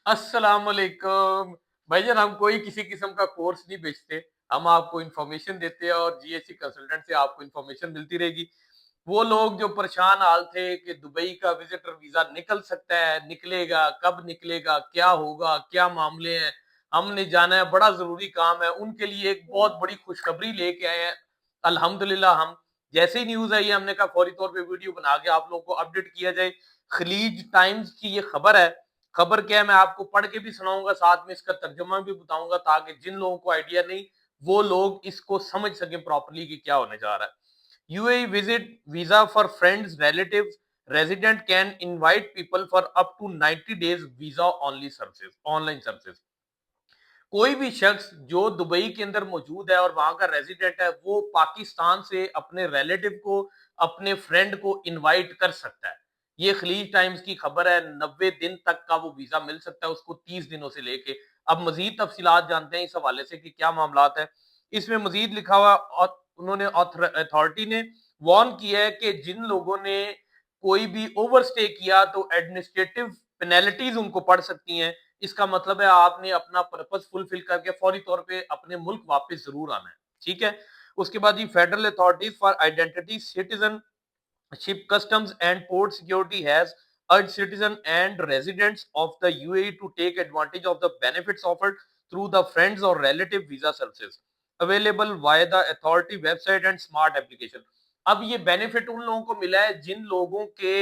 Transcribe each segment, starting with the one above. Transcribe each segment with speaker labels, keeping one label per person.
Speaker 1: अस्सलाम वालेकुम। भाईजान हम कोई किसी किस्म का कोर्स नहीं बेचते। हम आपको इन्फॉर्मेशन देते हैं और जीएससी कंसल्टेंट से आपको इन्फॉर्मेशन मिलती रहेगी। वो लोग जो परेशान हाल थे कि दुबई का विजिटर वीजा निकल सकता है, निकलेगा, कब निकलेगा, क्या होगा, क्या मामले हैं, हमने जाना है, बड़ा ज़रूरी काम है। उनके लिए एक बहुत बड़ी खुशखबरी लेके आए हैं। अल्हम्दुलिल्लाह हम जैसे ही न्यूज़ आई है हमने कहा फौरी तौर पे वीडियो बना के आप लोगों को अपडेट किया जाए। खलीज टाइम्स की ये खबर है। खबर क्या है मैं आपको पढ़ के भी सुनाऊंगा, साथ में इसका तर्जुमा भी बताऊंगा ताकि जिन लोगों को आइडिया नहीं वो लोग इसको समझ सके प्रॉपर्ली कि क्या होने जा रहा है। UAE visit visa for friends relatives resident can invite people for up to 90 days visa only services online services. कोई भी शख्स जो दुबई के अंदर मौजूद है और वहां का रेजिडेंट है वो पाकिस्तान से अपने रिलेटिव को, अपने फ्रेंड को इनवाइट कर सकता है। ये खलीज टाइम्स की खबर है। 90 दिन तक का वो वीजा मिल सकता है उसको, 30 दिनों से लेके। अब मजीद तफसीलात जानते हैं इस हवाले से कि क्या मामलात है। इसमें मजीद लिखा हुआ और उन्होंने अथॉरिटी ने वार्न किया है कि जिन लोगों ने कोई भी ओवरस्टे किया तो एडमिनिस्ट्रेटिव पेनल्टीज उनको पड़ सकती हैं। इसका मतलब है आपने अपना पर्पस फुलफिल करके फौरी तौर पे अपने मुल्क वापस जरूर आना है। ठीक है। उसके बाद ये federal authorities for identity citizenship customs and port security has urged citizens and residents of the UAE to take advantage of the benefits offered through the friends or relative visa services available via the authority website and smart application। अब ये benefit उन लोगों को मिला है जिन लोगों के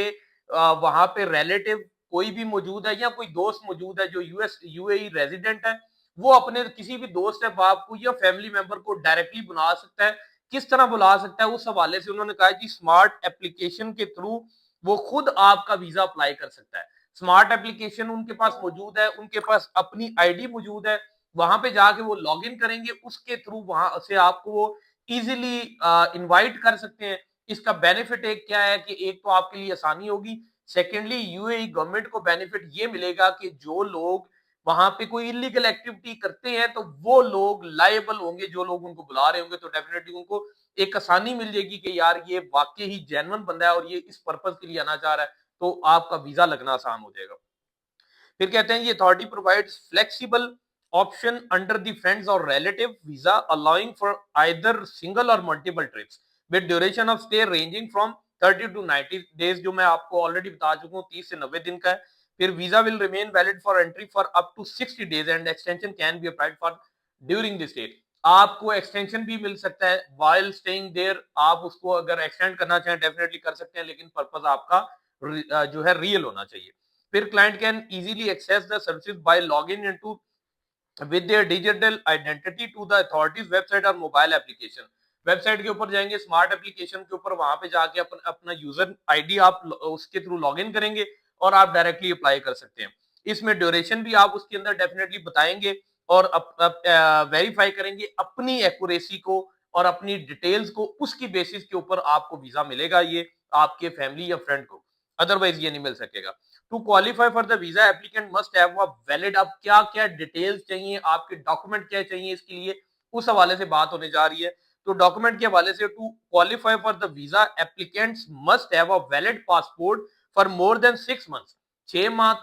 Speaker 1: वहां पे रिलेटिव कोई भी मौजूद है या कोई दोस्त मौजूद है जो यूएस यूएई रेजिडेंट है। वो अपने किसी भी दोस्त है बाप को या फैमिली मेंबर को डायरेक्टली बुला सकता है। किस तरह बुला सकता है उस हवाले से उन्होंने कहा कि स्मार्ट एप्लीकेशन के थ्रू वो खुद आपका वीजा अप्लाई कर सकता है। स्मार्ट एप्लीकेशन उनके पास मौजूद है, उनके पास अपनी आईडी मौजूद है। वहां पे जाके वो लॉग इन करेंगे, उसके थ्रू वहां से आपको वो इजिली इनवाइट कर सकते हैं। इसका बेनिफिट एक क्या है कि एक तो आपके लिए आसानी होगी। सेकेंडली यूएई गवर्नमेंट को बेनिफिट ये मिलेगा कि जो लोग वहां पे कोई इलीगल एक्टिविटी करते हैं तो वो लोग लायबल होंगे। जो लोग उनको बुला रहे होंगे तो डेफिनेटली उनको एक आसानी मिल जाएगी कि यार ये वाकई ही जेन्युइन बंदा है और ये इस पर्पज के लिए आना चाह रहा है, तो आपका वीजा लगना आसान हो जाएगा। फिर कहते हैं ये authority provides flexible option under the friends or relative visa allowing for either single or multiple trips with duration of stay ranging from 30 to 90 days, जो मैं आपको ऑलरेडी बता चुका हूँ 30 से 90 दिन का है। फिर visa will remain valid for entry for up to 60 days and extension can be applied for during the stay. आपको एक्सटेंशन भी मिल सकता है वाइल स्टेइंग देयर। आप उसको अगर एक्सटेंड करना चाहें डेफिनेटली कर सकते हैं, लेकिन पर्पज आपका जो है रियल होना चाहिए। फिर client can easily access the services by logging into with their digital identity to the authority's website और मोबाइल एप्लीकेशन। वेबसाइट के ऊपर जाएंगे, स्मार्ट एप्लीकेशन के ऊपर, वहां पे जाके अपना यूजर आईडी आप उसके थ्रू लॉग इन करेंगे और आप डायरेक्टली अप्लाई कर सकते हैं। इसमें ड्यूरेशन भी आप उसके अंदर डेफिनेटली बताएंगे और वेरीफाई करेंगे अपनी एक्यूरेसी को और अपनी डिटेल्स को। उसकी बेसिस के ऊपर आपको वीजा मिलेगा ये आपके फैमिली या फ्रेंड को, अदरवाइज ये नहीं मिल सकेगा। To qualify for the visa applicant must have a valid. अब क्या क्या डिटेल्स चाहिए, आपके डॉक्यूमेंट क्या चाहिए इसके लिए, उस हवाले से बात होने जा रही है। तो डॉक्यूमेंट के हवाले से to qualify for the visa applicants must have a valid passport for more than 6 months. 6 माह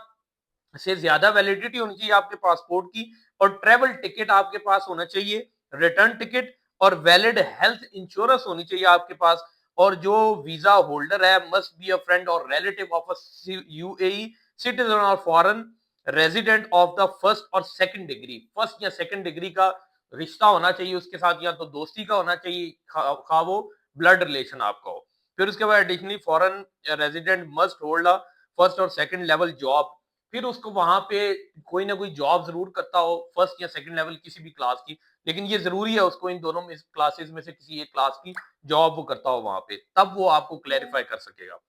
Speaker 1: से ज्यादा वैलिडिटी होनी चाहिए आपके पासपोर्ट की। और ट्रेवल टिकट आपके पास होना चाहिए, रिटर्न टिकट, और वैलिड हेल्थ इंश्योरेंस होनी चाहिए आपके पास। और जो वीजा होल्डर है must be a friend or relative of a UAE citizen or foreign resident of the first और सेकंड डिग्री। फर्स्ट या सेकंड डिग्री का रिश्ता होना चाहिए उसके साथ, या तो दोस्ती का होना चाहिए, खा वो ब्लड रिलेशन आपका हो। फिर उसके बाद additionally foreign resident must hold a first और सेकंड लेवल जॉब। फिर उसको वहां पे कोई ना कोई जॉब जरूर करता हो, फर्स्ट या सेकंड लेवल किसी भी क्लास की, लेकिन ये जरूरी है उसको इन दोनों में क्लासेस में से किसी एक क्लास की जॉब वो करता हो वहां पे, तब वो आपको क्लैरिफाई कर सकेगा।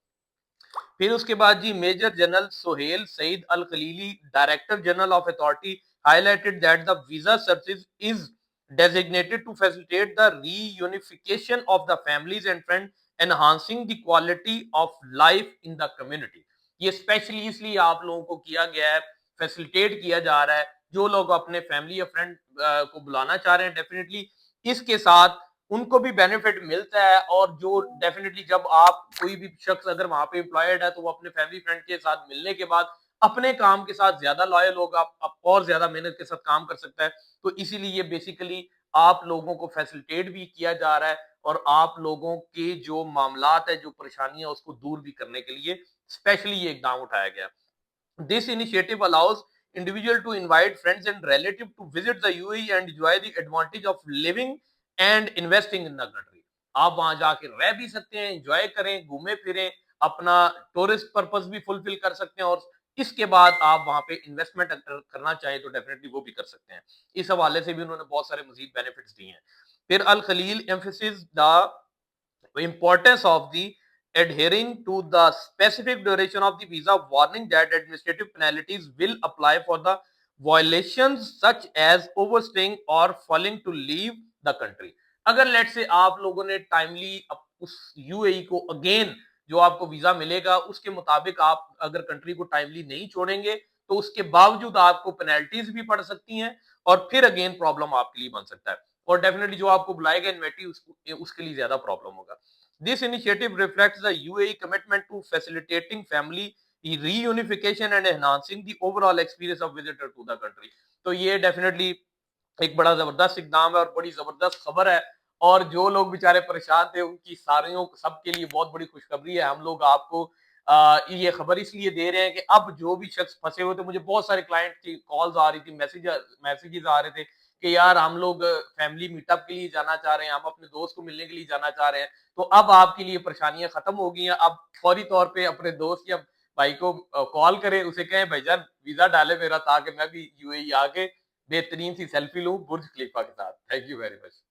Speaker 1: फिर उसके बाद जी major general Sohail Saeed Al Khalili, director general of authority, highlighted that the visa service is designated to facilitate the reunification of the families and friends, enhancing the quality of life in the community। ये specially इसलिए आप लोगों को किया गया है, facilitate किया जा रहा है। जो लोग अपने फैमिली या फ्रेंड को बुलाना चाह रहे हैं डेफिनेटली इसके साथ उनको भी बेनिफिट मिलता है। और जो डेफिनेटली जब आप कोई भी शख्स अगर वहां पे एम्प्लॉयड है तो वो अपने फैमिली फ्रेंड के साथ मिलने के बाद अपने काम के साथ ज़्यादा लॉयल होगा, आप और ज़्यादा मेहनत के साथ काम कर सकता है। तो इसीलिए ये बेसिकली आप लोगों को फैसिलिटेट भी किया जा रहा है और आप लोगों के जो मामलात है, जो परेशानियाँ उसको दूर भी करने के लिए स्पेशली ये इकदाम उठाया गया। This initiative allows individual to invite friends and relatives to visit the UAE and enjoy the advantage of living and investing in the country. आप वहां जाके रह भी सकते हैं, एंजॉय करें, घूमें फिरें, अपना टूरिस्ट पर्पस भी फुलफिल कर सकते हैं और इसके बाद आप वहां पे इन्वेस्टमेंट अगर करना चाहें तो डेफिनेटली वो भी कर सकते हैं। इस हवाले से भी उन्होंने बहुत सारे मजीद बेनिफिट्स दिए हैं। फिर Al Khalil emphasis the importance of the adhering to the specific duration of the visa, warning that administrative penalties will apply for the violations such as overstaying or failing to leave the country. अगर late से आप लोगों ने timely उस UAE को again जो आपको visa मिलेगा उसके मुताबिक आप अगर कंट्री को टाइमली नहीं छोड़ेंगे तो उसके बावजूद आपको पेनल्टीज भी पड़ सकती हैं और फिर अगेन प्रॉब्लम आपके लिए बन सकता है और डेफिनेटली जो आपको बुलाएगा इन्वेटी उसके लिए ज्यादा प्रॉब्लम होगा। This initiative reflects the UAE commitment to facilitating family reunification and enhancing the overall experience of visitor to the country. तो ये डेफिनेटली एक बड़ा जबरदस्त इकदाम है और बड़ी जबरदस्त खबर है और जो लोग बेचारे परेशान थे उनकी सारियों सबके लिए बहुत बड़ी खुशखबरी है। हम लोग आपको ये खबर इसलिए दे रहे हैं कि अब जो भी शख्स फंसे हुए थे, मुझे बहुत सारे क्लाइंट की कॉल्स आ रही थी, मैसेजेस आ रहे थे कि यार हम लोग फैमिली मीटअप के लिए जाना चाह रहे हैं, हम अपने दोस्त को मिलने के लिए जाना चाह रहे हैं। तो अब आपके लिए परेशानियां खत्म हो गई हैं। अब फौरी तौर पे अपने दोस्त या भाई को कॉल करें, उसे कहें भाईजान वीजा डाले मेरा ताकि मैं भी यूएई आके बेहतरीन सी सेल्फी लूं बुर्ज खलीफा के साथ। Thank you very much.